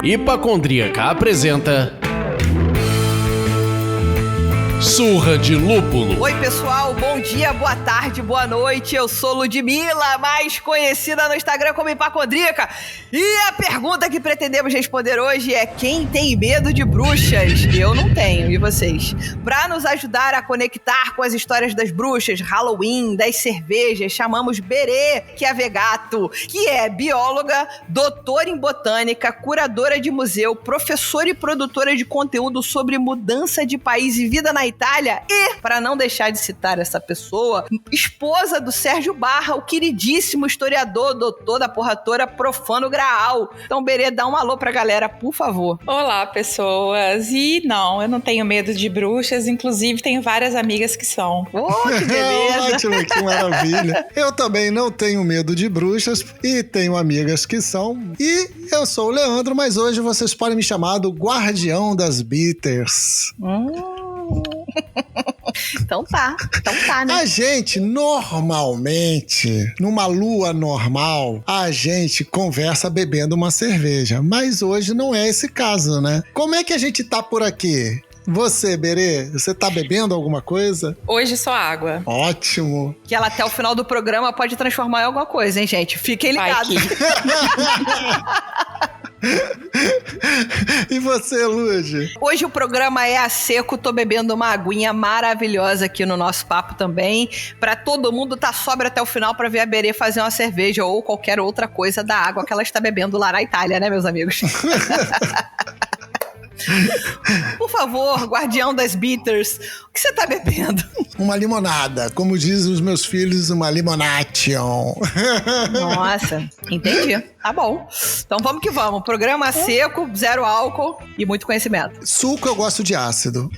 Hipacondríaca apresenta Surra de Lúpulo. Oi pessoal, bom dia, boa tarde, boa noite. Eu sou Ludmilla, mais conhecida no Instagram como Hipacondríaca. E a pergunta que pretendemos responder hoje é: quem tem medo de bruxas? Eu não tenho, e vocês? Para nos ajudar a conectar com as histórias das bruxas, Halloween, das cervejas, chamamos Berê Chiavegato, que é bióloga, doutora em botânica, curadora de museu, professora e produtora de conteúdo sobre mudança de país e vida na Itália e, para não deixar de citar essa pessoa, esposa do Sérgio Barra, o queridíssimo historiador, doutor da porra toda, profano Graal. Então, Berê, dá um alô pra galera, por favor. Olá, pessoas. E não, eu não tenho medo de bruxas, inclusive tenho várias amigas que são. Oh, que beleza! Ótimo, que maravilha. Eu também não tenho medo de bruxas e tenho amigas que são. E eu sou o Leandro, mas hoje vocês podem me chamar do Guardião das Bitters. Então tá, né? A gente, normalmente, numa lua normal, a gente conversa bebendo uma cerveja. Mas hoje não é esse caso, né? Como é que a gente tá por aqui? Você, Berê, você tá bebendo alguma coisa? Hoje só água. Ótimo. Que ela até o final do programa pode transformar em alguma coisa, hein, gente? Fiquem ligados. E você, Lud? Hoje o programa é a seco, tô bebendo uma aguinha maravilhosa aqui no nosso papo também, pra todo mundo tá sóbrio até o final pra ver a Berê fazer uma cerveja ou qualquer outra coisa da água que ela está bebendo lá na Itália, né, meus amigos? Por favor, guardião das bitters, o que você tá bebendo? Uma limonada, como dizem os meus filhos, uma limonation. Nossa, entendi. Tá bom. Então vamos que vamos. Programa seco, zero álcool e muito conhecimento. Suco eu gosto de ácido.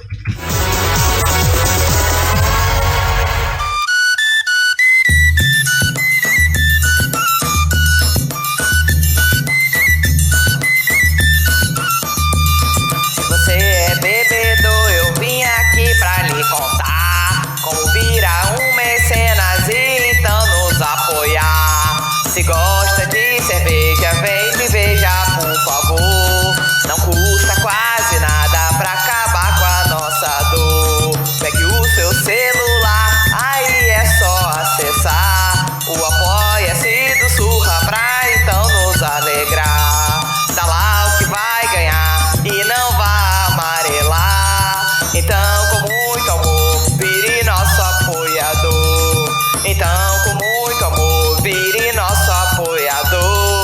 Se gosta de cerveja, vem me veja, por favor. Não custa quase nada pra acabar com a nossa dor. Pegue o seu celular, aí é só acessar o Apoia-se do Surra pra então nos alegrar. Dá lá o que vai ganhar e não vai amarelar. Então com muito amor, vire nosso apoiador. Então com muito amor, vire nosso apoiador.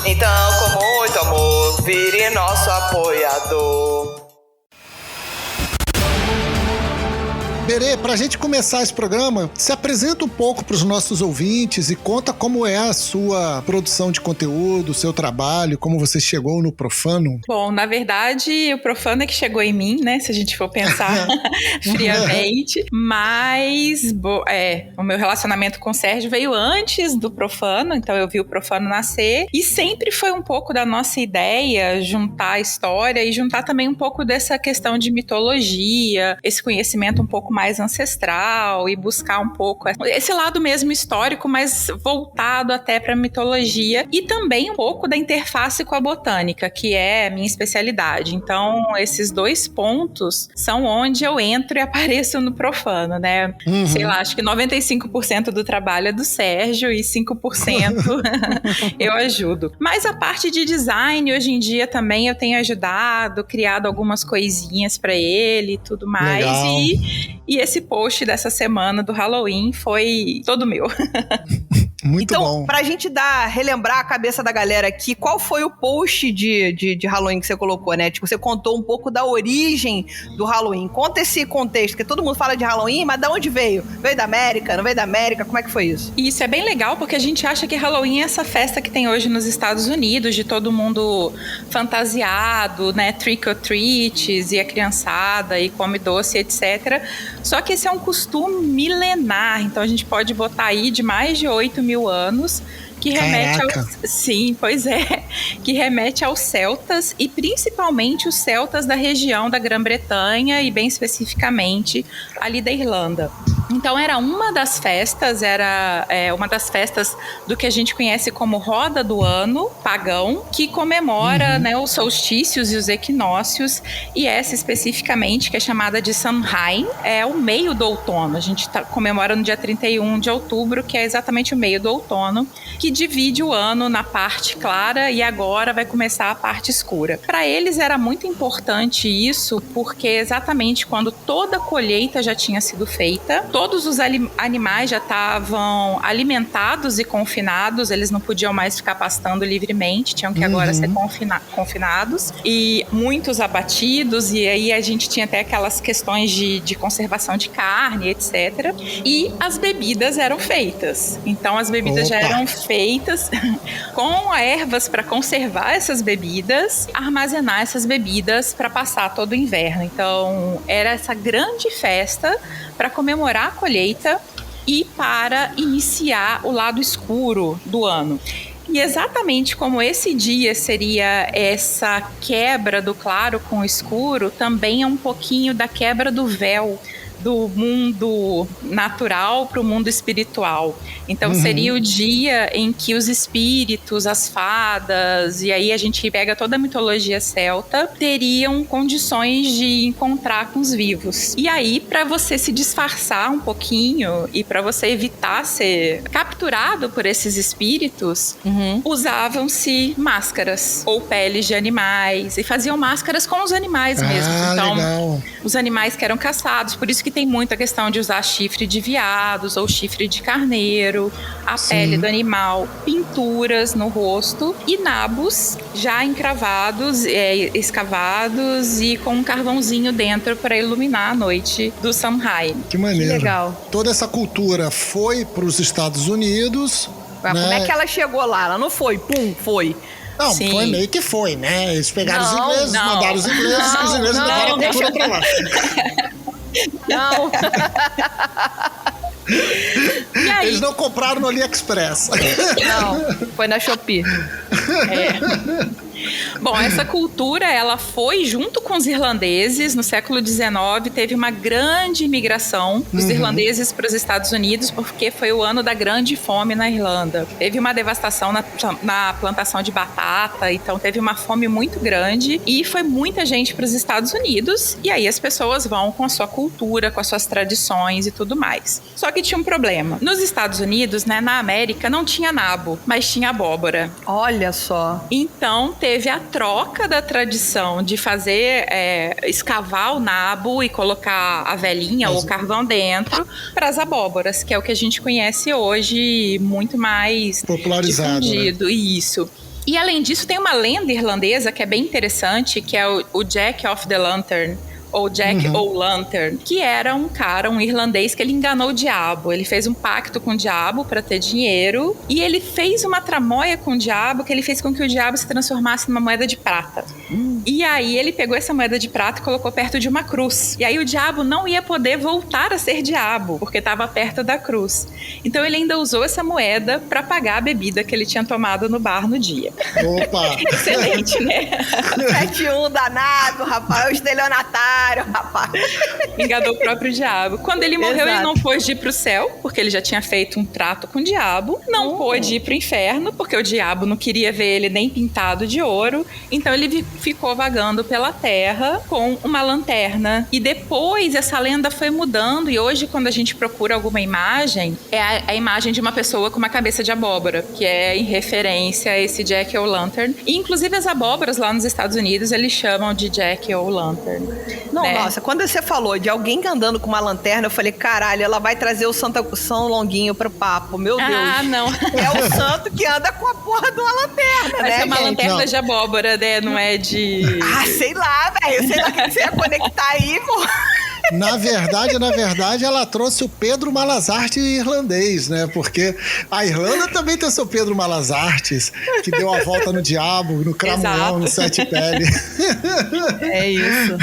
Então, com muito amor, vire nosso apoiador. Berê, pra gente começar esse programa, se apresenta um pouco pros nossos ouvintes e conta como é a sua produção de conteúdo, o seu trabalho, como você chegou no Profano. Bom, na verdade, o Profano é que chegou em mim, né? Se a gente for pensar friamente. Mas, o meu relacionamento com o Sérgio veio antes do Profano, então eu vi o Profano nascer. E sempre foi um pouco da nossa ideia juntar a história e juntar também um pouco dessa questão de mitologia, esse conhecimento um pouco mais ancestral e buscar um pouco esse lado mesmo histórico, mas voltado até para mitologia e também um pouco da interface com a botânica, que é a minha especialidade. Então, esses dois pontos são onde eu entro e apareço no Profano, né? Uhum. Sei lá, acho que 95% do trabalho é do Sérgio e 5% eu ajudo. Mas a parte de design, hoje em dia também eu tenho ajudado, criado algumas coisinhas para ele e tudo mais. Legal. E esse post dessa semana do Halloween foi todo meu. Muito bom. Então, pra gente relembrar a cabeça da galera aqui, qual foi o post de Halloween que você colocou, né? Tipo, você contou um pouco da origem do Halloween. Conta esse contexto, porque todo mundo fala de Halloween, mas de onde veio? Veio da América? Não veio da América? Como é que foi isso? Isso é bem legal, porque a gente acha que Halloween é essa festa que tem hoje nos Estados Unidos, de todo mundo fantasiado, né? Trick or treats, e a criançada, e come doce, etc. Só que esse é um costume milenar, então a gente pode botar aí de mais de 8.000 anos, que remete sim, pois é, que remete aos celtas e principalmente os celtas da região da Grã-Bretanha e bem especificamente ali da Irlanda. Então era uma das festas, uma das festas do que a gente conhece como Roda do Ano Pagão, que comemora, né, os solstícios e os equinócios, e essa especificamente, que é chamada de Samhain, é o meio do outono. A gente comemora no dia 31 de outubro, que é exatamente o meio do outono, que divide o ano na parte clara e agora vai começar a parte escura. Para eles era muito importante isso, porque exatamente quando toda a colheita já tinha sido feita, todos os animais já estavam alimentados e confinados, eles não podiam mais ficar pastando livremente, tinham que agora ser confinados, e muitos abatidos, e aí a gente tinha até aquelas questões de conservação de carne, etc. E as bebidas eram feitas. Então as bebidas já eram feitas com ervas para conservar essas bebidas, armazenar essas bebidas para passar todo o inverno. Então era essa grande festa para comemorar a colheita e para iniciar o lado escuro do ano. E exatamente como esse dia seria essa quebra do claro com o escuro, também é um pouquinho da quebra do véu do mundo natural para o mundo espiritual. Então seria o dia em que os espíritos, as fadas, e aí a gente pega toda a mitologia celta, teriam condições de encontrar com os vivos. E aí, para você se disfarçar um pouquinho e para você evitar ser capturado por esses espíritos, usavam-se máscaras ou peles de animais, e faziam máscaras com os animais mesmo. Então, legal. Os animais que eram caçados, por isso que tem muita questão de usar chifre de veados ou chifre de carneiro, a pele do animal, pinturas no rosto e nabos já encravados, escavados e com um carvãozinho dentro para iluminar a noite do Samhain. Que maneiro. Que legal. Toda essa cultura foi para os Estados Unidos. Mas como é que ela chegou lá? Ela não foi, foi. Não, Sim. foi meio que foi, né? Eles pegaram os ingleses, mandaram os ingleses, os ingleses levaram a cultura pra lá. Não. E aí? Eles não compraram no AliExpress. Não, foi na Shopee. Bom, essa cultura, ela foi junto com os irlandeses no século XIX, teve uma grande imigração dos irlandeses para os Estados Unidos, porque foi o ano da grande fome na Irlanda. Teve uma devastação na plantação de batata, então teve uma fome muito grande e foi muita gente para os Estados Unidos, e aí as pessoas vão com a sua cultura, com as suas tradições e tudo mais. Só que tinha um problema. Nos Estados Unidos, né, na América, não tinha nabo, mas tinha abóbora. Olha só. Então teve a troca da tradição de fazer, escavar o nabo e colocar a velinha ou o carvão dentro para as abóboras, que é o que a gente conhece hoje muito mais popularizado, difundido. Né? Isso. E além disso tem uma lenda irlandesa que é bem interessante, que é o Jack of the Lantern, ou Jack O'Lantern, que era um irlandês que ele enganou o diabo. Ele fez um pacto com o diabo para ter dinheiro e ele fez uma tramóia com o diabo que ele fez com que o diabo se transformasse numa moeda de prata. E aí ele pegou essa moeda de prata e colocou perto de uma cruz. E aí o diabo não ia poder voltar a ser diabo, porque estava perto da cruz. Então ele ainda usou essa moeda para pagar a bebida que ele tinha tomado no bar no dia. Opa! Excelente, né? 7-1 danado, rapaz. É o estelionatário, rapaz. Enganou o próprio diabo. Quando ele morreu, Exato. ele não pôde ir pro céu, porque ele já tinha feito um trato com o diabo. Não pôde ir pro inferno, porque o diabo não queria ver ele nem pintado de ouro. Então ele ficou vagando pela terra com uma lanterna. E depois essa lenda foi mudando, e hoje quando a gente procura alguma imagem, é a imagem de uma pessoa com uma cabeça de abóbora, que é em referência a esse Jack O'Lantern. E inclusive as abóboras lá nos Estados Unidos, eles chamam de Jack O'Lantern. Não, né? nossa, quando você falou de alguém andando com uma lanterna, eu falei, caralho, ela vai trazer o São Longuinho pro papo, meu Deus. Ah, não. É o santo que anda com a porra de uma lanterna, Mas né, é uma gente? lanterna Não. de abóbora, né? Não é de... Ah, sei lá, velho. Sei lá o que você ia conectar aí, pô. Na verdade, ela trouxe o Pedro Malazarte irlandês, né? Porque a Irlanda também tem o seu Pedro Malazartes, que deu a volta no diabo, no cramunhão, no sete pele. É isso.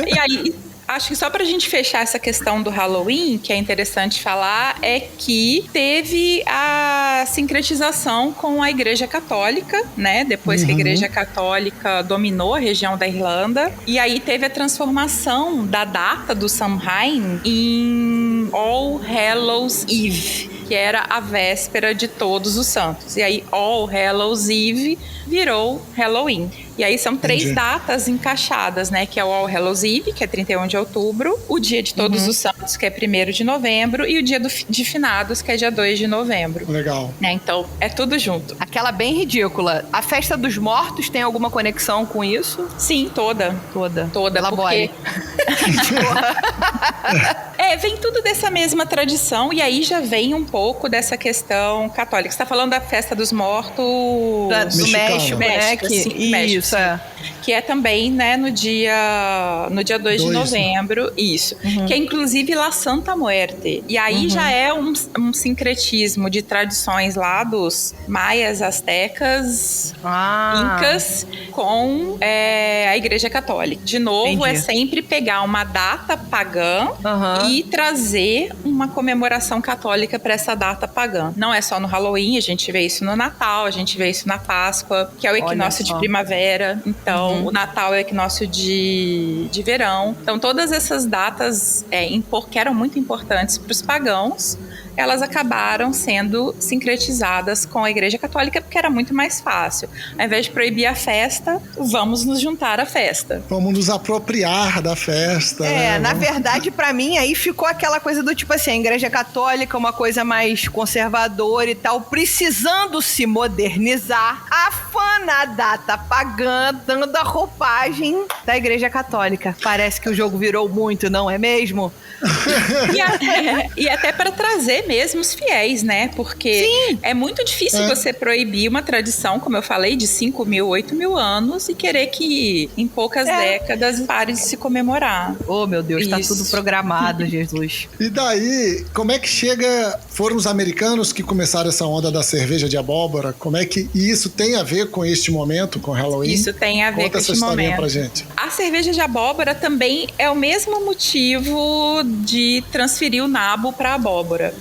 E aí, acho que só pra gente fechar essa questão do Halloween, que é interessante falar, é que teve a sincretização com a Igreja Católica, né? Depois que a Igreja Católica dominou a região da Irlanda. E aí teve a transformação da data do Samhain em All Hallows Eve, que era a véspera de Todos os Santos. E aí All Hallows Eve virou Halloween. E aí são 3 datas encaixadas, né? Que é o All Hallows Eve, que é 31 de outubro, o dia de Todos os Santos, que é 1º de novembro, e o dia de Finados, que é dia 2 de novembro. Legal. Então, é tudo junto. Aquela bem ridícula. A festa dos mortos tem alguma conexão com isso? Sim, toda. Toda, elabore. Vem tudo dessa mesma tradição, e aí já vem um pouco dessa questão católica. Você tá falando da festa dos mortos... do México, né? México, isso, é. Que é também, né, no dia 2 de novembro, isso. Que é inclusive La Santa Muerte. E aí já é um sincretismo de tradições lá dos maias, astecas, incas, com a Igreja Católica. De novo, é sempre pegar uma data pagã e trazer uma comemoração católica para essa data pagã. Não é só no Halloween, a gente vê isso no Natal, a gente vê isso na Páscoa, que é o equinócio de primavera. Então, o Natal é o equinócio de verão. Então, todas essas datas que eram muito importantes para os pagãos, elas acabaram sendo sincretizadas com a Igreja Católica porque era muito mais fácil. Ao invés de proibir a festa, vamos nos juntar à festa. Vamos nos apropriar da festa. Na verdade, pra mim, aí ficou aquela coisa do tipo assim, a Igreja Católica é uma coisa mais conservadora e tal, precisando se modernizar, afana a data pagã, dando a roupagem da Igreja Católica. Parece que o jogo virou muito, não é mesmo? E até para trazer mesmo os fiéis, né? Porque é muito difícil você proibir uma tradição, como eu falei, de 5 mil, 8 mil anos e querer que em poucas décadas pare de se comemorar. Oh, meu Deus, tá tudo programado, Jesus. E daí, como é que foram os americanos que começaram essa onda da cerveja de abóbora? Como é que isso tem a ver com este momento, com Halloween? Isso tem a ver com este momento. Conta essa historinha pra gente. A cerveja de abóbora também é o mesmo motivo de transferir o nabo para abóbora.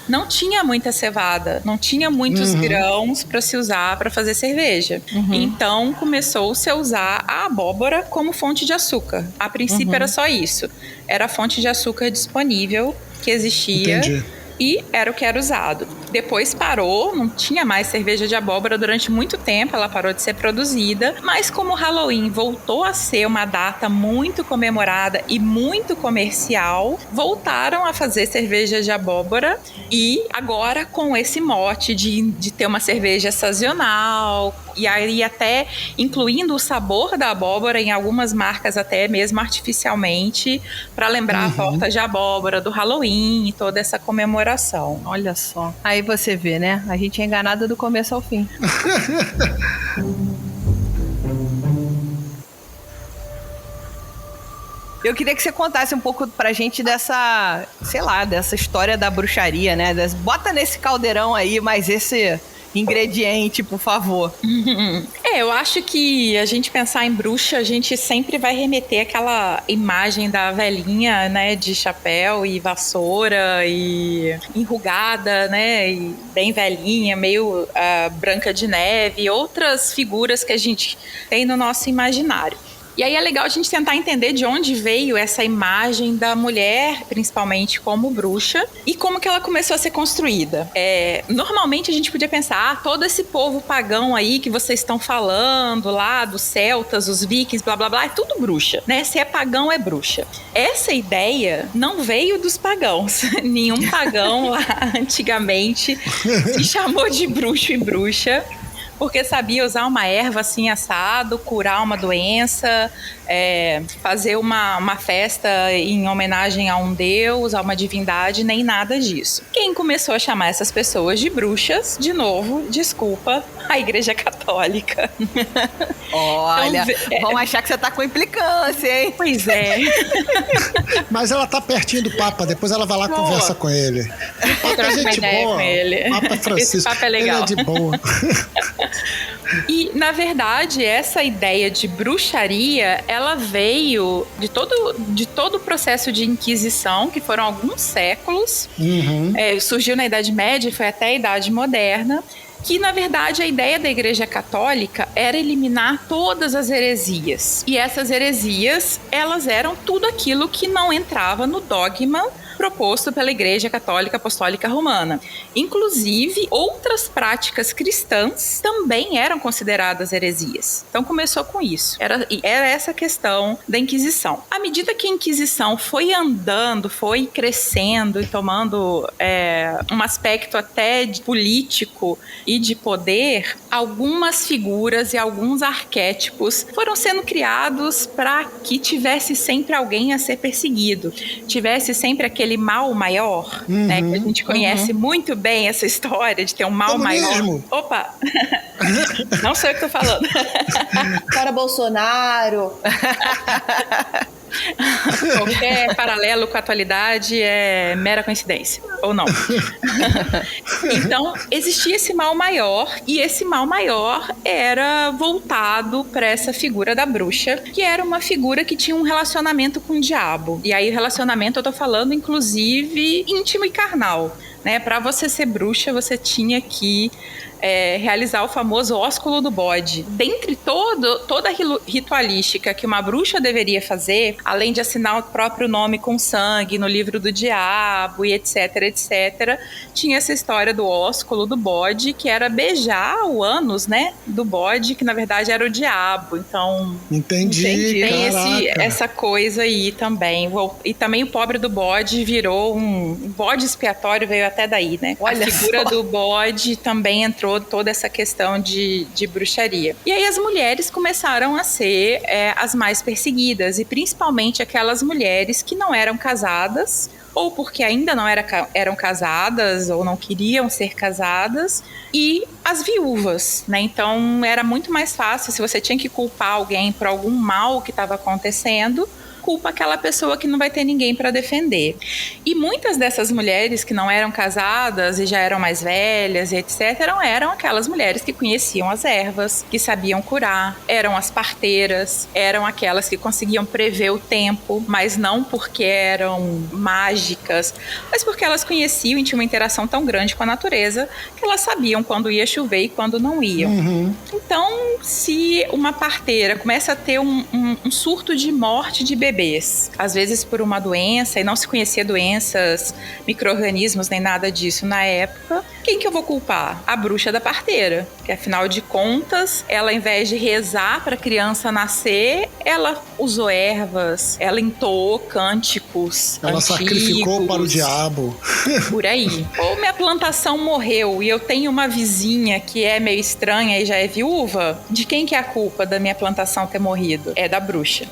Não tinha muita cevada, não tinha muitos grãos para se usar para fazer cerveja. Então começou-se a usar a abóbora como fonte de açúcar. A princípio era só isso. Era a fonte de açúcar disponível que existia. Entendi. E era o que era usado. Depois parou, não tinha mais cerveja de abóbora durante muito tempo, ela parou de ser produzida. Mas como o Halloween voltou a ser uma data muito comemorada e muito comercial, voltaram a fazer cerveja de abóbora. E agora com esse mote de ter uma cerveja sazonal, e aí até incluindo o sabor da abóbora em algumas marcas até mesmo artificialmente, para lembrar a torta de abóbora do Halloween e toda essa comemoração. Olha só. Aí você vê, né? A gente é enganada do começo ao fim. Eu queria que você contasse um pouco pra gente dessa, sei lá, dessa história da bruxaria, né? Bota nesse caldeirão aí, mas esse ingrediente, por favor. Eu acho que a gente pensar em bruxa, a gente sempre vai remeter àquela imagem da velhinha, né, de chapéu e vassoura e enrugada, né, e bem velhinha, meio Branca de Neve, e outras figuras que a gente tem no nosso imaginário. E aí é legal a gente tentar entender de onde veio essa imagem da mulher, principalmente como bruxa, e como que ela começou a ser construída. Normalmente a gente podia pensar, todo esse povo pagão aí que vocês estão falando lá, dos celtas, os vikings, blá blá blá, é tudo bruxa, né? Se é pagão, é bruxa. Essa ideia não veio dos pagãos. Nenhum pagão lá antigamente se chamou de bruxo e bruxa, porque sabia usar uma erva assim assado, curar uma doença, fazer uma festa em homenagem a um deus, a uma divindade, nem nada disso. Quem começou a chamar essas pessoas de bruxas, de novo, desculpa, a Igreja Católica. Olha, então, vão achar que você tá com implicância, hein? Pois é. Mas ela tá pertinho do Papa, depois ela vai lá e conversa com ele. O Papa é gente boa. Com ele. Papa Francisco. Esse papo é legal. Ele é de boa. E, na verdade, essa ideia de bruxaria, ela veio de todo o processo de Inquisição, que foram alguns séculos. Surgiu na Idade Média e foi até a Idade Moderna. Que, na verdade, a ideia da Igreja Católica era eliminar todas as heresias. E essas heresias, elas eram tudo aquilo que não entrava no dogma proposto pela Igreja Católica Apostólica Romana. Inclusive, outras práticas cristãs também eram consideradas heresias. Então começou com isso. Era essa questão da Inquisição. À medida que a Inquisição foi andando, foi crescendo e tomando um aspecto até político e de poder, algumas figuras e alguns arquétipos foram sendo criados para que tivesse sempre alguém a ser perseguido, tivesse sempre aquele mal maior, né, que a gente conhece muito bem essa história de ter um mal maior. Mesmo. Opa! Não sei o que tô falando. Para Bolsonaro. Qualquer paralelo com a atualidade é mera coincidência, ou não. Então, existia esse mal maior, e esse mal maior era voltado para essa figura da bruxa, que era uma figura que tinha um relacionamento com o diabo. E aí, relacionamento, eu tô falando, inclusive, íntimo e carnal, né? Para você ser bruxa, você tinha que realizar o famoso ósculo do bode. Dentre toda a ritualística que uma bruxa deveria fazer, além de assinar o próprio nome com sangue no livro do diabo e etc, etc, tinha essa história do ósculo do bode, que era beijar o ânus, né, do bode, que na verdade era o diabo. Então, entendi. Tem essa coisa aí também. E também o pobre do bode virou um bode expiatório, veio até daí, né? Olha, a figura só do bode também entrou toda essa questão de bruxaria. E aí as mulheres começaram a ser as mais perseguidas, e principalmente aquelas mulheres que não eram casadas, ou porque ainda não eram casadas, ou não queriam ser casadas, e as viúvas, né? Então era muito mais fácil, se você tinha que culpar alguém por algum mal que estava acontecendo, culpa aquela pessoa que não vai ter ninguém para defender. E muitas dessas mulheres que não eram casadas e já eram mais velhas e etc, eram aquelas mulheres que conheciam as ervas, que sabiam curar, eram as parteiras, eram aquelas que conseguiam prever o tempo, mas não porque eram mágicas, mas porque elas conheciam e tinham uma interação tão grande com a natureza que elas sabiam quando ia chover e quando não iam. Então, se uma parteira começa a ter um surto de morte de bebês, às vezes por uma doença, e não se conhecia doenças, micro-organismos, nem nada disso na época, quem que eu vou culpar? A bruxa da parteira, que afinal de contas, ela, ao invés de rezar para a criança nascer, ela usou ervas, ela entoou cânticos ela antigos, sacrificou para o diabo. Por aí. Ou minha plantação morreu e eu tenho uma vizinha que é meio estranha e já é viúva, de quem que é a culpa da minha plantação ter morrido? É da bruxa.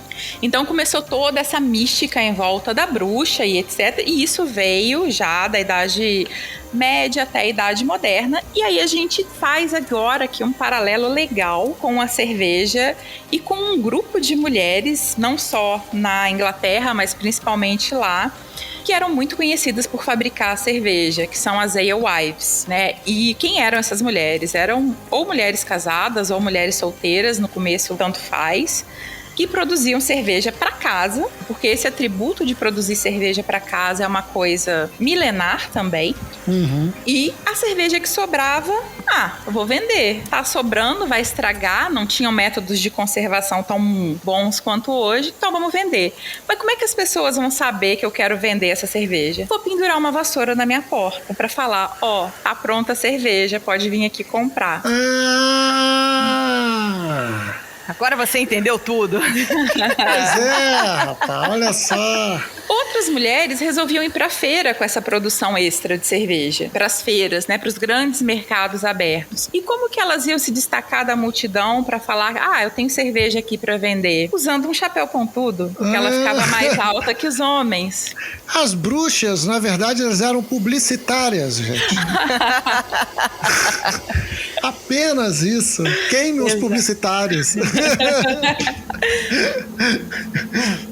Então começou toda essa mística em volta da bruxa e etc. E isso veio já da Idade Média até a Idade Moderna. E aí a gente faz agora aqui um paralelo legal com a cerveja e com um grupo de mulheres, não só na Inglaterra, mas principalmente lá, que eram muito conhecidas por fabricar cerveja, que são as alewives, né? E quem eram essas mulheres? Eram ou mulheres casadas ou mulheres solteiras, no começo tanto faz, que produziam cerveja para casa, porque esse atributo de produzir cerveja para casa é uma coisa milenar também. E a cerveja que sobrava, eu vou vender. Tá sobrando, vai estragar, não tinham métodos de conservação tão bons quanto hoje, então vamos vender. Mas como é que as pessoas vão saber que eu quero vender essa cerveja? Vou pendurar uma vassoura na minha porta para falar, tá pronta a cerveja, pode vir aqui comprar. Agora você entendeu tudo. Pois rapaz, olha só. Outras mulheres resolviam ir para a feira com essa produção extra de cerveja, para as feiras, né, para os grandes mercados abertos. E como que elas iam se destacar da multidão para falar, eu tenho cerveja aqui para vender? Usando um chapéu pontudo, porque ela ficava mais alta que os homens. As bruxas, na verdade, elas eram publicitárias, gente. Apenas isso. Queime os publicitários.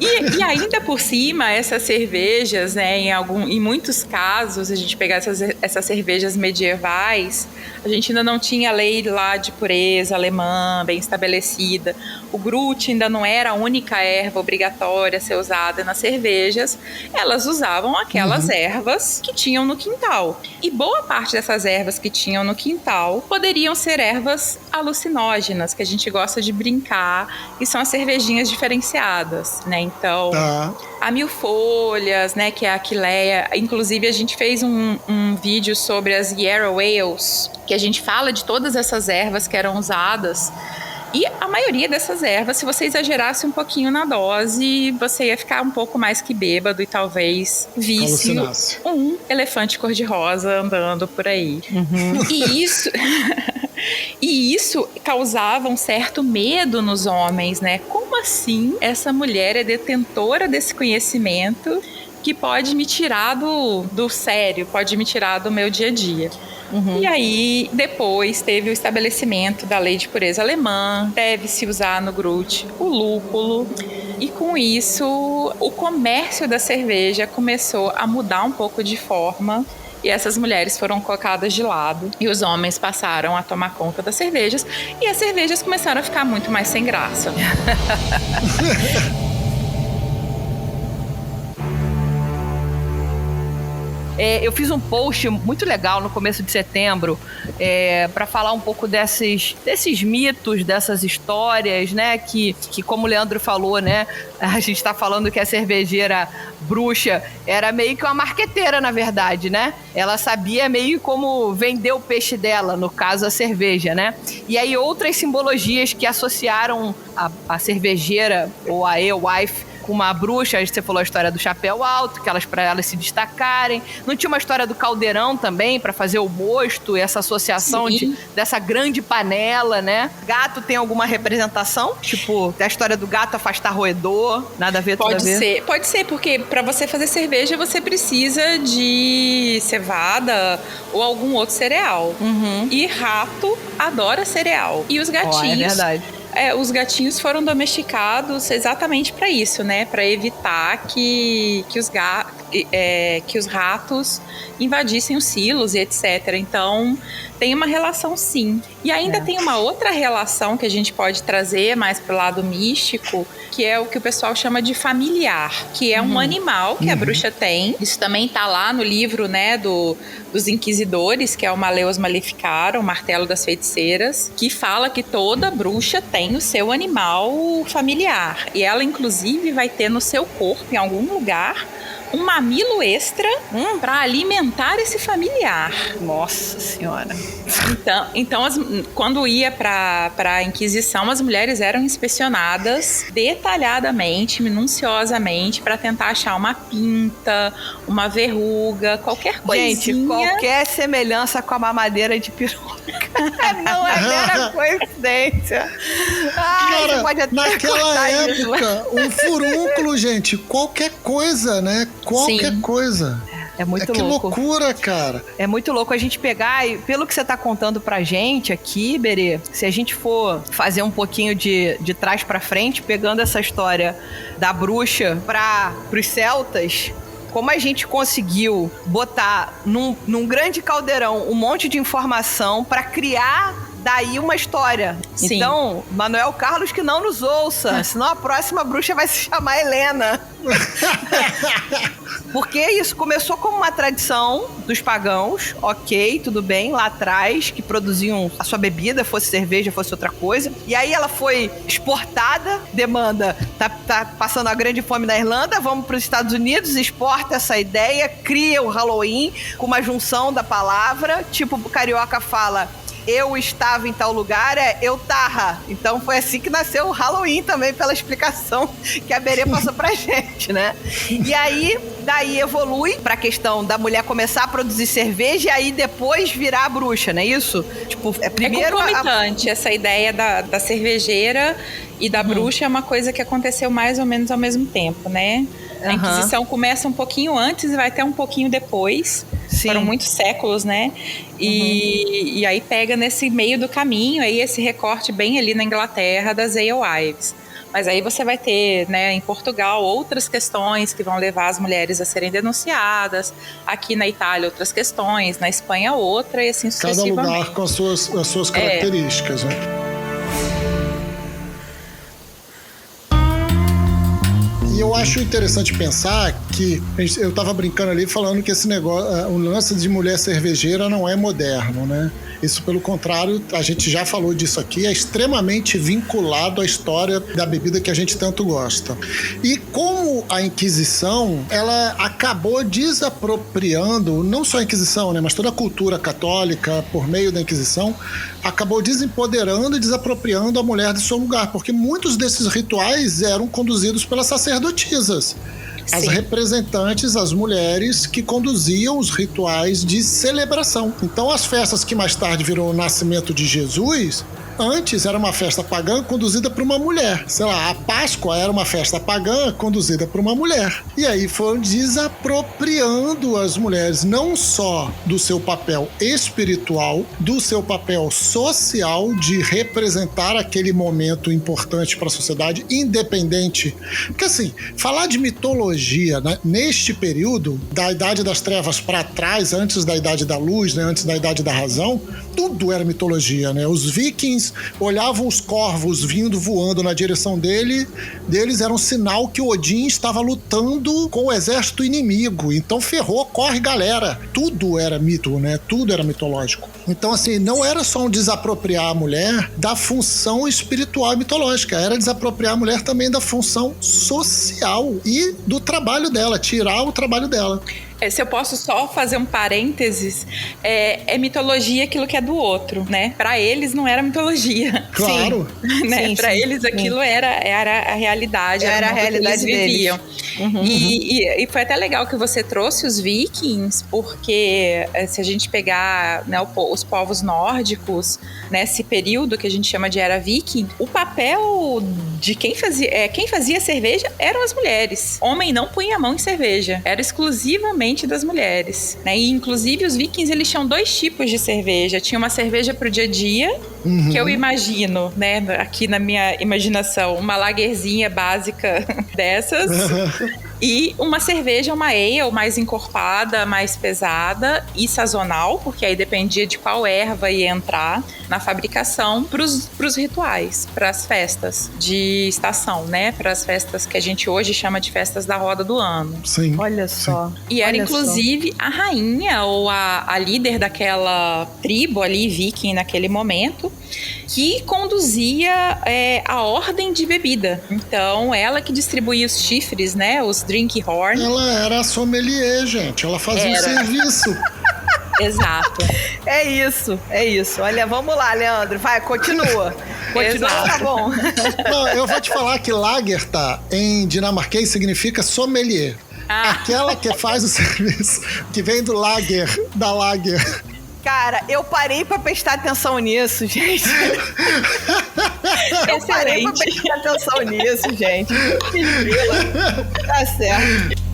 E ainda por cima, essas cervejas, né, em muitos casos, a gente pegar essas cervejas medievais, a gente ainda não tinha lei lá de pureza alemã bem estabelecida. O Grut ainda não era a única erva obrigatória a ser usada nas cervejas. Elas usavam aquelas ervas que tinham no quintal. E boa parte dessas ervas que tinham no quintal poderiam ser ervas alucinógenas, que a gente gosta de brincar, que são as cervejinhas diferenciadas, né? Então, a Mil Folhas, né, que é a Aquileia. Inclusive, a gente fez um vídeo sobre as Yarrow Ales, que a gente fala de todas essas ervas que eram usadas. E a maioria dessas ervas, se você exagerasse um pouquinho na dose, você ia ficar um pouco mais que bêbado e talvez visse um elefante cor-de-rosa andando por aí. E isso causava um certo medo nos homens, né? Como assim essa mulher é detentora desse conhecimento que pode me tirar do sério, pode me tirar do meu dia a dia? E aí, depois, teve o estabelecimento da lei de pureza alemã, deve-se usar no Grut o lúpulo, e com isso, o comércio da cerveja começou a mudar um pouco de forma, e essas mulheres foram colocadas de lado, e os homens passaram a tomar conta das cervejas, e as cervejas começaram a ficar muito mais sem graça. Eu fiz um post muito legal no começo de setembro para falar um pouco desses mitos, dessas histórias, né? Que como o Leandro falou, né? A gente tá falando que a cervejeira bruxa era meio que uma marqueteira, na verdade, né? Ela sabia meio como vender o peixe dela, no caso a cerveja, né? E aí outras simbologias que associaram a cervejeira ou a alewife com uma bruxa. Você falou a história do chapéu alto, que para elas se destacarem. Não tinha uma história do caldeirão também, para fazer o mosto, essa associação dessa grande panela, né? Gato tem alguma representação? Tipo, a história do gato afastar roedor, nada a ver, tudo a ver? Pode ser, porque para você fazer cerveja, você precisa de cevada ou algum outro cereal. E rato adora cereal. E os gatinhos... É verdade. Os gatinhos foram domesticados exatamente para isso, né? Para evitar que os ratos invadissem os silos e etc. Então, tem uma relação, sim. E ainda tem uma outra relação que a gente pode trazer mais para o lado místico, que é o que o pessoal chama de familiar, que é um animal que a bruxa tem. Isso também está lá no livro, né, dos inquisidores, que é o Maleus Maleficarum, o martelo das feiticeiras, que fala que toda bruxa tem o seu animal familiar. E ela, inclusive, vai ter no seu corpo, em algum lugar, um mamilo extra para alimentar esse familiar. Nossa Senhora. Então quando ia para a Inquisição, as mulheres eram inspecionadas detalhadamente, minuciosamente, para tentar achar uma pinta, uma verruga, qualquer coisinha. Gente, qualquer semelhança com a mamadeira de piroca não é mera coincidência. Cara, naquela época, um furúnculo, gente, qualquer coisa, né? Qualquer coisa. É muito que louco. Que loucura, cara. É muito louco a gente pegar, e pelo que você tá contando pra gente aqui, Berê, se a gente for fazer um pouquinho de trás pra frente, pegando essa história da bruxa pros celtas, como a gente conseguiu botar num grande caldeirão um monte de informação pra criar daí uma história. Sim. Então, Manuel Carlos que não nos ouça, senão a próxima bruxa vai se chamar Helena. Porque isso começou como uma tradição dos pagãos, ok, tudo bem, lá atrás, que produziam a sua bebida, fosse cerveja, fosse outra coisa. E aí ela foi exportada, demanda, tá passando a grande fome na Irlanda, vamos para os Estados Unidos, exporta essa ideia, cria o Halloween com uma junção da palavra, tipo o carioca fala... Eu estava em tal lugar, eu tava. Então foi assim que nasceu o Halloween também, pela explicação que a Berê passou pra gente, né? E aí, daí evolui pra questão da mulher começar a produzir cerveja e aí depois virar a bruxa, não é isso? Tipo, primeiro... É concomitante, essa ideia da cervejeira e da bruxa é uma coisa que aconteceu mais ou menos ao mesmo tempo, né? A Inquisição começa um pouquinho antes e vai até um pouquinho depois. Sim. Foram muitos séculos, né? E aí pega nesse meio do caminho, aí esse recorte bem ali na Inglaterra das alewives. Mas aí você vai ter, né, em Portugal, outras questões que vão levar as mulheres a serem denunciadas. Aqui na Itália, outras questões. Na Espanha, outra, e assim sucessivamente. Cada lugar com as suas características, né? E eu acho interessante pensar que eu tava brincando ali falando que esse negócio, o lance de mulher cervejeira não é moderno, né? Isso, pelo contrário, a gente já falou disso aqui, é extremamente vinculado à história da bebida que a gente tanto gosta. E como a Inquisição, ela acabou desapropriando, não só a Inquisição, né, mas toda a cultura católica, por meio da Inquisição, acabou desempoderando e desapropriando a mulher de seu lugar, porque muitos desses rituais eram conduzidos pelas sacerdotisas. As representantes, as mulheres que conduziam os rituais de celebração. Então, as festas que mais tarde virou o nascimento de Jesus, antes era uma festa pagã conduzida por uma mulher. Sei lá, a Páscoa era uma festa pagã conduzida por uma mulher. E aí foram desapropriando as mulheres, não só do seu papel espiritual, do seu papel social de representar aquele momento importante para a sociedade, independente. Porque assim, falar de mitologia, né, neste período, da Idade das Trevas para trás, antes da Idade da Luz, né, antes da Idade da Razão, tudo era mitologia, né? Os vikings olhavam os corvos vindo voando na direção deles, era um sinal que Odin estava lutando com o exército inimigo. Então ferrou, corre galera. Tudo era mito, né? Tudo era mitológico. Então assim, não era só um desapropriar a mulher da função espiritual e mitológica, era desapropriar a mulher também da função social e do trabalho dela, tirar o trabalho dela. Se eu posso só fazer um parênteses, é mitologia aquilo que é do outro, né? Pra eles não era mitologia. Claro. Né? Sim, pra eles aquilo era a realidade. Era a realidade que eles viviam. Uhum. E foi até legal que você trouxe os vikings, porque se a gente pegar, né, os povos nórdicos, nesse período que a gente chama de era viking, o papel de quem fazia cerveja eram as mulheres. Homem não punha a mão em cerveja. Era exclusivamente das mulheres, né? E inclusive os vikings, eles tinham 2 tipos de cerveja. Tinha uma cerveja pro dia a dia, que eu imagino, né, aqui na minha imaginação, uma lagerzinha básica dessas. E uma cerveja, uma ale mais encorpada, mais pesada e sazonal, porque aí dependia de qual erva ia entrar na fabricação pros rituais, pras festas de estação, né? Pras festas que a gente hoje chama de festas da roda do ano. Sim. Olha só. E era inclusive a rainha ou a líder daquela tribo ali, viking, naquele momento, que conduzia a ordem de bebida. Então, ela que distribuía os chifres, né? Os drink horn. Ela era a sommelier, gente. Ela fazia um serviço. Exato. É isso. Olha, vamos lá, Leandro. Vai, continua. Tá bom. Não, eu vou te falar que Lagertha, em dinamarquês, significa sommelier. Aquela que faz o serviço, que vem do lager, da lager. Cara, eu parei pra prestar atenção nisso, gente. Eu parei pra prestar atenção nisso, gente. Tá certo.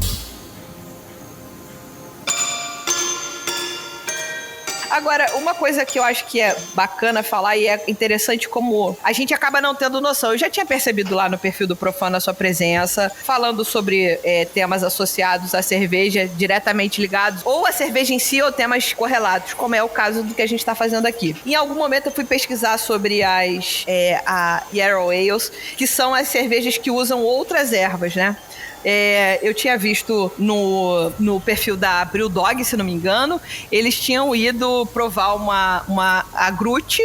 Agora, uma coisa que eu acho que é bacana falar e é interessante como a gente acaba não tendo noção. Eu já tinha percebido lá no perfil do Profano a sua presença, falando sobre temas associados à cerveja, diretamente ligados, ou a cerveja em si, ou temas correlatos, como é o caso do que a gente está fazendo aqui. Em algum momento eu fui pesquisar sobre a Yarrow Ales, que são as cervejas que usam outras ervas, né? Eu tinha visto no perfil da Brewdog, se não me engano, eles tinham ido provar a Grut,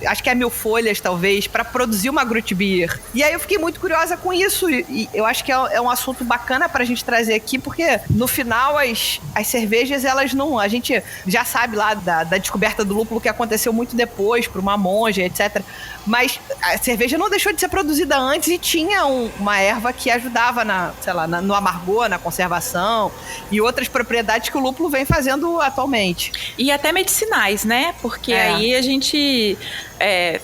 acho que é 1000 folhas, talvez, para produzir uma Grut Beer. E aí eu fiquei muito curiosa com isso, e eu acho que é um assunto bacana pra gente trazer aqui, porque no final as cervejas, elas não... A gente já sabe lá da descoberta do lúpulo que aconteceu muito depois, por uma monja, etc. Mas a cerveja não deixou de ser produzida antes e tinha uma erva que ajudava no amargor, na conservação e outras propriedades que o lúpulo vem fazendo atualmente. E até medicinais, né? Porque aí a gente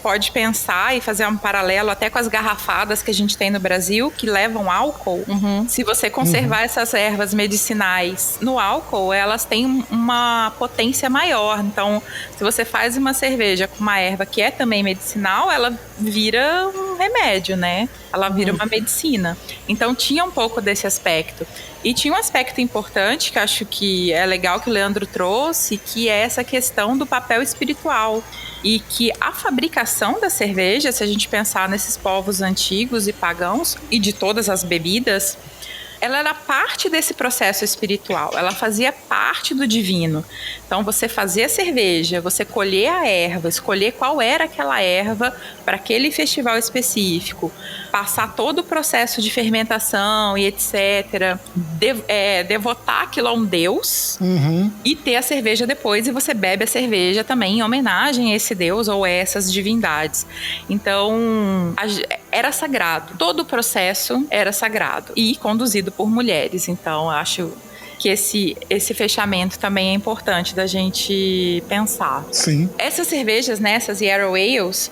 pode pensar e fazer um paralelo até com as garrafadas que a gente tem no Brasil, que levam álcool. Uhum. Se você conservar essas ervas medicinais no álcool, elas têm uma potência maior. Então, se você faz uma cerveja com uma erva que é também medicinal, ela vira um remédio, né? Ela vira uma medicina. Então tinha um pouco desse aspecto. E tinha um aspecto importante que acho que é legal que o Leandro trouxe, que é essa questão do papel espiritual. E que a fabricação da cerveja, se a gente pensar nesses povos antigos e pagãos, e de todas as bebidas, ela era parte desse processo espiritual, ela fazia parte do divino. Então, você fazer a cerveja, você colher a erva, escolher qual era aquela erva para aquele festival específico, passar todo o processo de fermentação e etc., devotar aquilo a um deus e ter a cerveja depois, e você bebe a cerveja também em homenagem a esse deus ou a essas divindades. Então, era sagrado. Todo o processo era sagrado e conduzido por mulheres. Então, acho que esse fechamento também é importante da gente pensar. Sim. Essas cervejas, né, essas Yarrow Ales,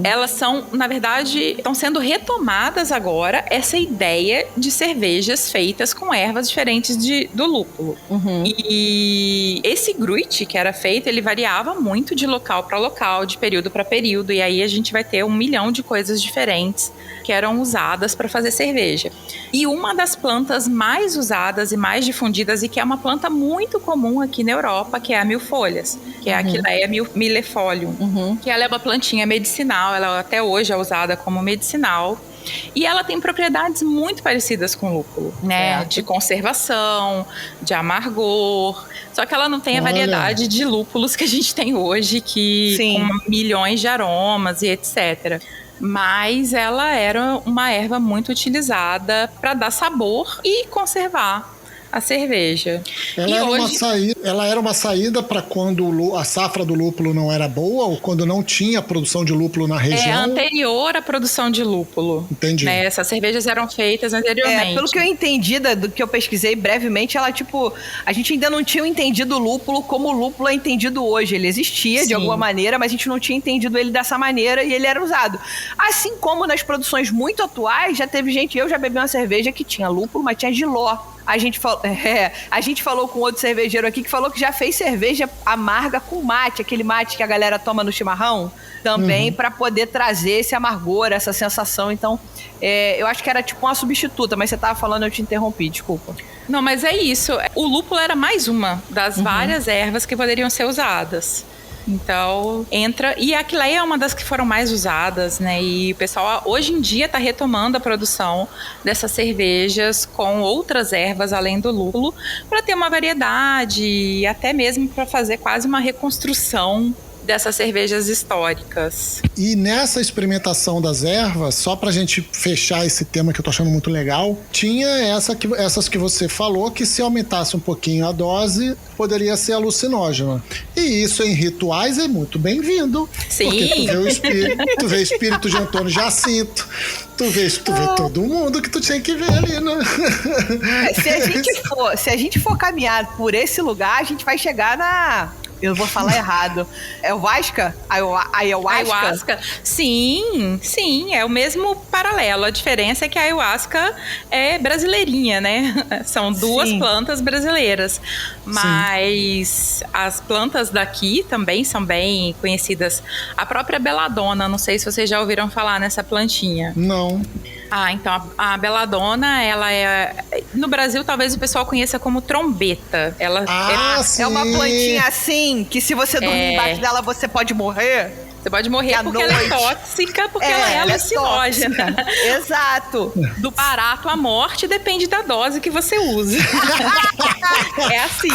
elas são, na verdade, estão sendo retomadas agora essa ideia de cervejas feitas com ervas diferentes do lúpulo. E esse gruit que era feito, ele variava muito de local para local, de período para período, e aí a gente vai ter 1 milhão de coisas diferentes que eram usadas para fazer cerveja. E uma das plantas mais usadas e mais difundidas, e que é uma planta muito comum aqui na Europa, que é a milfolhas, que é a Aquileia millefolium, que ela é uma plantinha medicinal, ela até hoje é usada como medicinal. E ela tem propriedades muito parecidas com o lúpulo, né? De conservação, de amargor. Só que ela não tem a variedade de lúpulos que a gente tem hoje, com milhões de aromas e etc. Mas ela era uma erva muito utilizada para dar sabor e conservar a cerveja. Ela era uma saída para quando a safra do lúpulo não era boa, ou quando não tinha produção de lúpulo na região? É anterior à produção de lúpulo. Entendi. Né? Essas cervejas eram feitas anteriormente. Pelo que eu entendi do que eu pesquisei brevemente, ela a gente ainda não tinha entendido o lúpulo como o lúpulo é entendido hoje. Ele existia de alguma maneira, mas a gente não tinha entendido ele dessa maneira e ele era usado. Assim como nas produções muito atuais, já teve gente, eu já bebi uma cerveja que tinha lúpulo, mas tinha giló. A gente falou com outro cervejeiro aqui que falou que já fez cerveja amarga com mate, aquele mate que a galera toma no chimarrão, também para poder trazer esse amargor, essa sensação. Então, eu acho que era tipo uma substituta, mas você tava falando, eu te interrompi, desculpa. Não, mas é isso. O lúpulo era mais uma das várias ervas que poderiam ser usadas. Então, entra... E a Aquileia é uma das que foram mais usadas, né? E o pessoal, hoje em dia, está retomando a produção dessas cervejas com outras ervas, além do lúpulo, para ter uma variedade e até mesmo para fazer quase uma reconstrução dessas cervejas históricas. E nessa experimentação das ervas, só pra gente fechar esse tema que eu tô achando muito legal, tinha essas que você falou, que se aumentasse um pouquinho a dose, poderia ser alucinógena. E isso em rituais é muito bem-vindo. Sim. Porque tu vê o espírito de Antônio Jacinto, tu vê todo mundo que tu tinha que ver ali, né? Se a gente for caminhar por esse lugar, a gente vai chegar na... Eu vou falar errado. É o Ayahuasca? Ayahuasca? Sim, é o mesmo paralelo. A diferença é que a Ayahuasca é brasileirinha, né? São duas plantas brasileiras. Mas as plantas daqui também são bem conhecidas. A própria Belladonna, não sei se vocês já ouviram falar nessa plantinha. Não. Então a Belladonna, ela é... No Brasil, talvez o pessoal conheça como trombeta. Ela é uma plantinha assim, que se você dormir embaixo dela, você pode morrer. Você pode morrer porque ela é tóxica, porque ela é alucinógena. Exato. Do barato à morte depende da dose que você usa. É assim.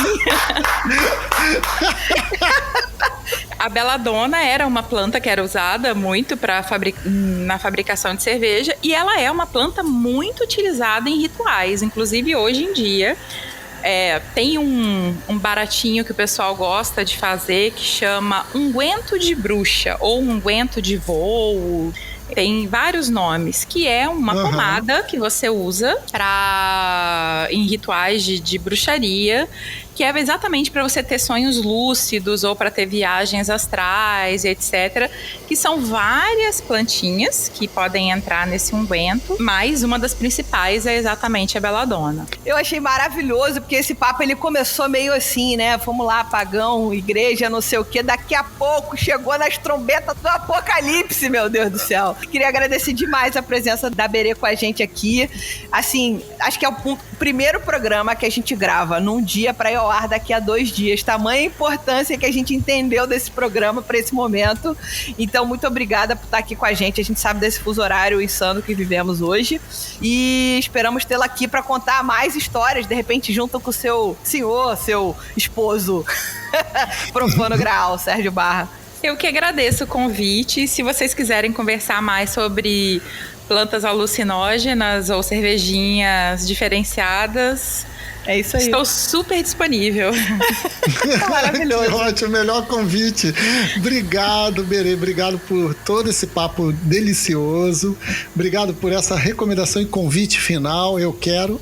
A Belladonna era uma planta que era usada muito na fabricação de cerveja, e ela é uma planta muito utilizada em rituais, inclusive hoje em dia. Tem um baratinho que o pessoal gosta de fazer que chama unguento de bruxa ou unguento de voo. Tem vários nomes, que é uma pomada que você usa em rituais de bruxaria, que é exatamente para você ter sonhos lúcidos ou para ter viagens astrais, etc. Que são várias plantinhas que podem entrar nesse unguento, mas uma das principais é exatamente a beladona. Eu achei maravilhoso, porque esse papo ele começou meio assim, né? Vamos lá, pagão, igreja, não sei o quê. Daqui a pouco chegou nas trombetas do apocalipse, meu Deus do céu. Queria agradecer demais a presença da Berê com a gente aqui. Assim, acho que é o primeiro programa que a gente grava num dia para ir ao ar daqui a 2 dias. Tamanha importância que a gente entendeu desse programa para esse momento. Então, muito obrigada por estar aqui com a gente. A gente sabe desse fuso horário insano que vivemos hoje. E esperamos tê-la aqui para contar mais histórias, de repente junto com o seu senhor, seu esposo, profano Graal, Sérgio Barra. Eu que agradeço o convite. Se vocês quiserem conversar mais sobre plantas alucinógenas ou cervejinhas diferenciadas, é isso aí. Estou super disponível. Maravilhoso. Que ótimo, melhor convite. Obrigado, Berê. Obrigado por todo esse papo delicioso. Obrigado por essa recomendação e convite final. Eu quero.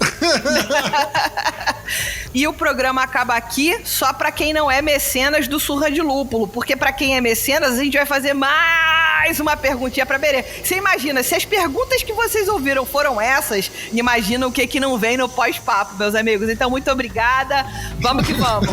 E o programa acaba aqui só pra quem não é mecenas do Surra de Lúpulo, porque pra quem é mecenas, a gente vai fazer mais uma perguntinha pra Berê. Você imagina, se as perguntas que vocês ouviram foram essas, imagina o que não vem no pós-papo, meus amigos. Então, muito obrigada. Vamos que vamos.